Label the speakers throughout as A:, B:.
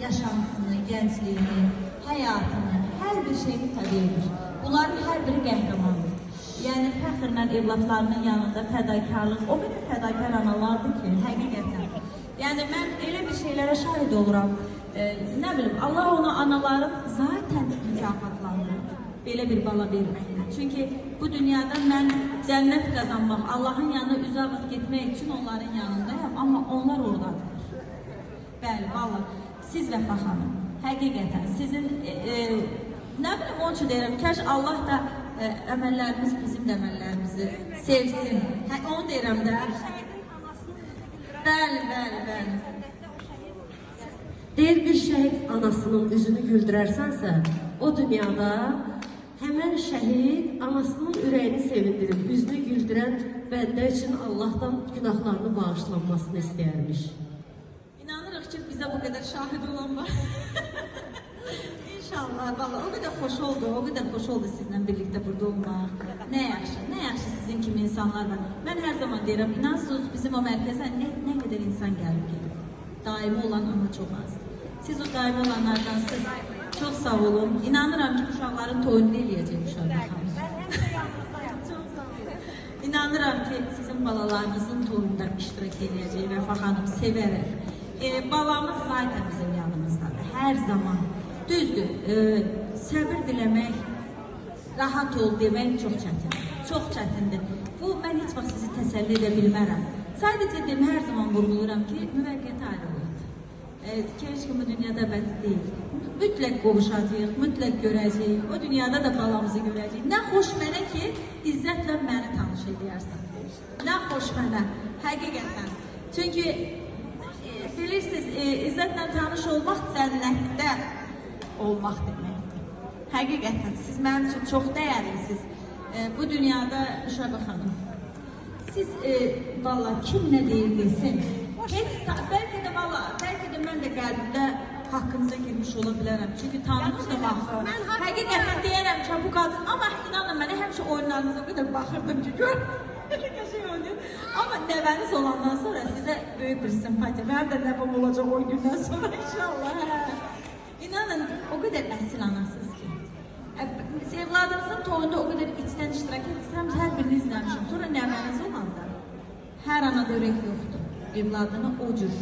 A: yaşantısını, gəncliyini, həyatını, hər bir şeyini təbii edir. Bunların hər biri qəhrəmandır. Yəni, fəxrlə evlatlarının yanında fədakarlıq, o qədər fədakar analardır ki, həqiqətən. Yəni, mən elə bir şeylərə şahid oluram. Nə bilim, Allah ona anaların zaten mükafatlandırır. Belə bir bala verməklə. Çünki bu dünyada mən cənnət qazanmaq, Allahın yanına üzağıt getmək üçün onların yanındayım, amma onlar oradadır. Bəli, valla, siz Vəfa xanım, həqiqətən, sizin, nə bilim, onun üçün deyirəm, kəş Allah da əməllərimiz bizim də əməllərimizi sevsin. Onu deyirəm də. Bəli, bəli, bəli.
B: Deyir, bir şəhid anasının üzünü güldürərsənsə, o dünyada həmən şəhid anasının ürəyini sevindirib, üzünü güldürən bəndə üçün Allahdan günahlarını bağışlanmasını istəyərmiş.
A: İnanırıq ki, bizə bu qədər şahid olan var. İnşallah, valla, o qədər xoş oldu sizinlə birlikdə burada olmaq. Nə yaxşı sizin kimi insanlar var. Mən hər zaman deyirəm, inansınız bizim o mərkəzə nə qədər insan gəlib gelir. Daimi olan ama çox az. Siz o daimi olanlardansınız. Çox sağ olun. İnanıram ki, uşaqların toyunu eləyəcək uşaqlar. Çox sağ olun. İnanıram ki, sizin balalarınızın toyunda iştirak eləyəcək Vəfa xanım, sevərək. Balamız zaten bizim yanımızdadır, hər zaman. Düzdür, səbir diləmək, rahat ol demək çox çətindir. Çox çətindir. Bu, mən heç vaxt sizi təsəlli edə bilmərəm. Sadəcə deyim, hər zaman vurguluram ki, müvəqqəti ayrılıqdır. Keşke bu dünyada əbədi deyil. Mütləq qovuşacağıq, mütləq görəcəyik. O dünyada da balamızı görəcəyik. Nə xoş mənə ki, İzzətlə məni tanış edərsən. Nə xoş mənə, həqiqətən. Çünki bilirsiniz, İzzətlə tanış olmaq cənnətdə olmaq deməkdir. Həqiqətən, siz mənim üçün çox dəyərlisiniz. Bu dünyada, Şəbə xanım, siz, valla, kim nə deyir desin, bəlkə də mən də qəlbimdə haqqınıza girmiş ola bilərəm. Çünki tanımışdım axı. Həqiqətən deyərəm ki, bu qadın, amma inanın mənə həmişə oyunlarınıza qədər baxırdım ki, amma nəvəniz olandan sonra sizə böyük bir simpatiya, mənim də nəvəm olacaq o gündən sonra inşallah. İnanın, o qədər əsil anasınız ki, evladınızın toyunda o qədər içdən iştirak etsəm, hər birini izləmişim. Sonra nəvəniz olanda, hər anada ürək yoxdur. Evladını o cür,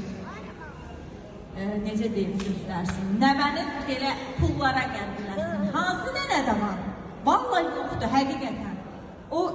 A: necə deyim, göstərsin. Nəvəni belə pullara gəldiləsin. Hansı nənədə var? Vallahi yoxdur, həqiqətən. O